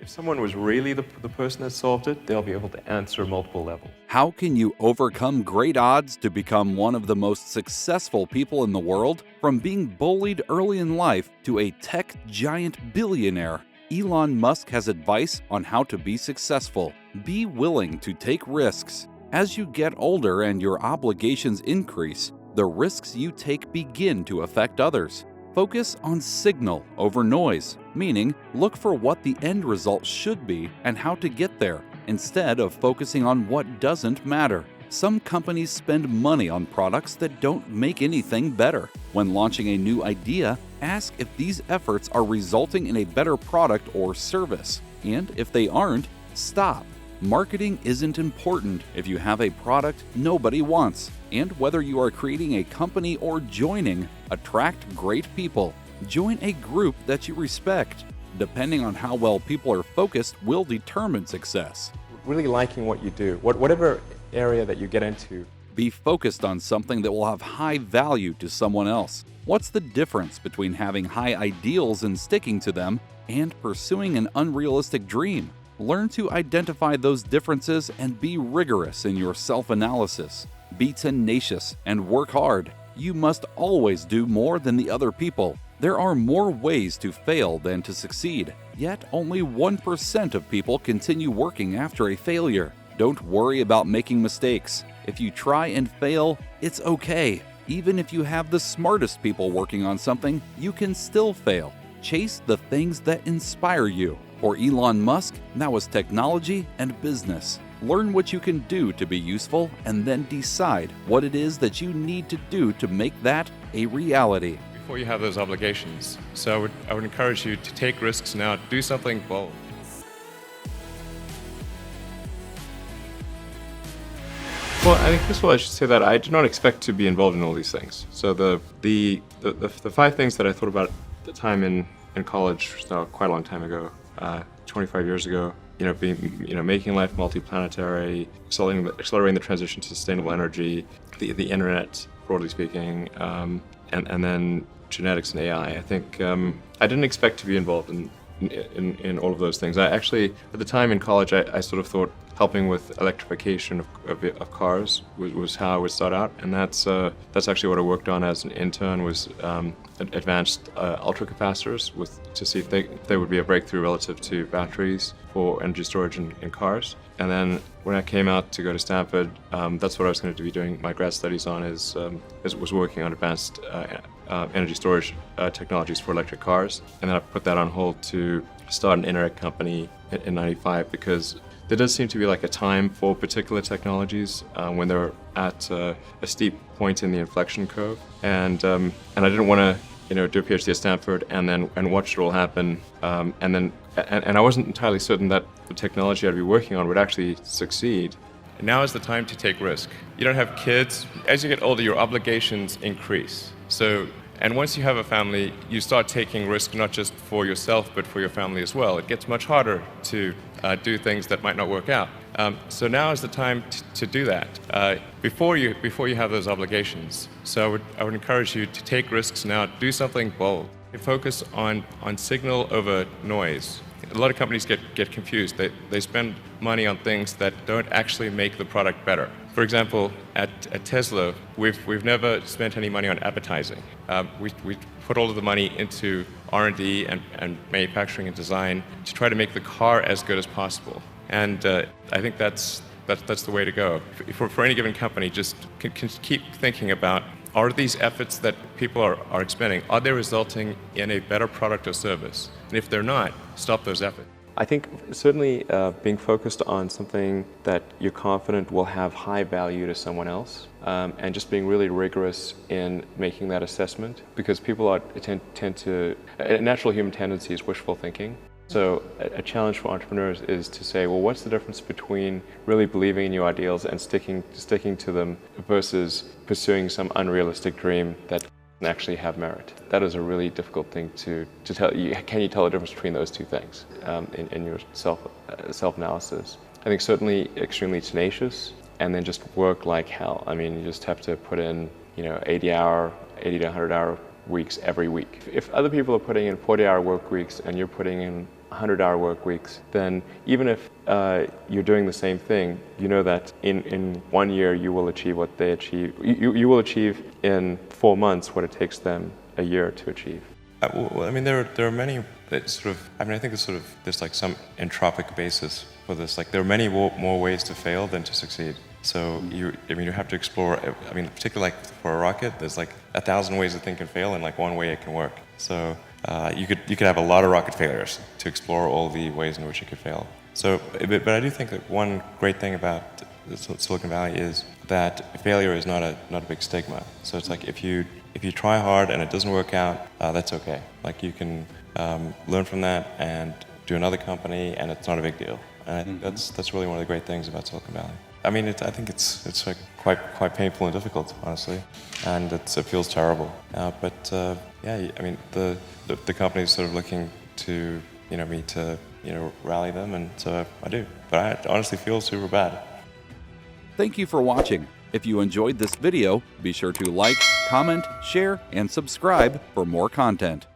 If someone was really the person that solved it, they'll be able to answer multiple levels. How can you overcome great odds to become one of the most successful people in the world? From being bullied early in life to a tech giant billionaire, Elon Musk has advice on how to be successful. Be willing to take risks. As you get older and your obligations increase, the risks you take begin to affect others. Focus on signal over noise, meaning look for what the end result should be and how to get there, instead of focusing on what doesn't matter. Some companies spend money on products that don't make anything better. When launching a new idea, ask if these efforts are resulting in a better product or service. And if they aren't, stop. Marketing isn't important if you have a product nobody wants. And whether you are creating a company or joining, attract great people. Join a group that you respect. Depending on how well people are focused will determine success. Really liking what you do, whatever area that you get into. Be focused on something that will have high value to someone else. What's the difference between having high ideals and sticking to them and pursuing an unrealistic dream? Learn to identify those differences and be rigorous in your self-analysis. Be tenacious and work hard. You must always do more than the other people. There are more ways to fail than to succeed, yet only 1% of people continue working after a failure. Don't worry about making mistakes. If you try and fail, it's okay. Even if you have the smartest people working on something, you can still fail. Chase the things that inspire you. For Elon Musk, that was technology and business. Learn what you can do to be useful and then decide what it is that you need to do to make that a reality. Before you have those obligations. So I would encourage you to take risks now, do something bold. Well, I think first of all I should say that I did not expect to be involved in all these things. So the 5 things that I thought about at the time in college, quite a long time ago, 25 years ago, making life multiplanetary, accelerating the transition to sustainable energy, the internet, broadly speaking, and then genetics and AI. I think I didn't expect to be involved in all of those things. I actually, at the time in college, I sort of thought helping with electrification of cars was how I would start out, and that's actually what I worked on as an intern, was advanced ultracapacitors to see if they would be a breakthrough relative to batteries for energy storage in cars. And then when I came out to go to Stanford, that's what I was going to be doing my grad studies on, was working on advanced energy storage technologies for electric cars. And then I put that on hold to start an internet company in '95, because there does seem to be like a time for particular technologies when they're at a steep point in the inflection curve, and I didn't want to do a PhD at Stanford and watch it all happen, and I wasn't entirely certain that the technology I'd be working on would actually succeed. And now is the time to take risk. You don't have kids. As you get older, your obligations increase. And once you have a family, you start taking risk not just for yourself, but for your family as well. It gets much harder to do things that might not work out. So now is the time to do that before you have those obligations. So I would encourage you to take risks now. Do something bold. Focus on signal over noise. A lot of companies get confused. They spend money on things that don't actually make the product better. For example, at Tesla, we've never spent any money on advertising. We put all of the money into R&D and manufacturing and design to try to make the car as good as possible. And I think that's the way to go. For any given company, just keep thinking about, are these efforts that people are expending, are they resulting in a better product or service? And if they're not, stop those efforts. I think certainly being focused on something that you're confident will have high value to someone else, and just being really rigorous in making that assessment, because people tend to, a natural human tendency is wishful thinking. So a challenge for entrepreneurs is to say, well, what's the difference between really believing in your ideals and sticking to them versus pursuing some unrealistic dream that doesn't actually have merit? That is a really difficult thing to tell. Can you tell the difference between those two things in your self-analysis? I think certainly extremely tenacious, and then just work like hell. I mean, you just have to put in 80 to 100 hour weeks every week. If other people are putting in 40-hour work weeks and you're putting in 100-hour work weeks, then even if you're doing the same thing, you know that in 1 year you will achieve what they achieve. You will achieve in 4 months what it takes them a year to achieve. Well, I mean, there are many that sort of. I mean, I think there's like some entropic basis for this. Like, there are many more ways to fail than to succeed. So you have to explore. I mean, particularly like for a rocket, there's like 1,000 ways a thing can fail, and like one way it can work. So you could have a lot of rocket failures to explore all the ways in which it could fail. So, but I do think that one great thing about Silicon Valley is that failure is not a big stigma. So it's like if you try hard and it doesn't work out, that's okay. Like, you can learn from that and do another company, and it's not a big deal. And I think that's really one of the great things about Silicon Valley. I mean, I think it's like quite painful and difficult, honestly, and it feels terrible. But yeah, I mean, the company is sort of looking to me to rally them, and so I do. But I honestly feel super bad. Thank you for watching. If you enjoyed this video, be sure to like, comment, share, and subscribe for more content.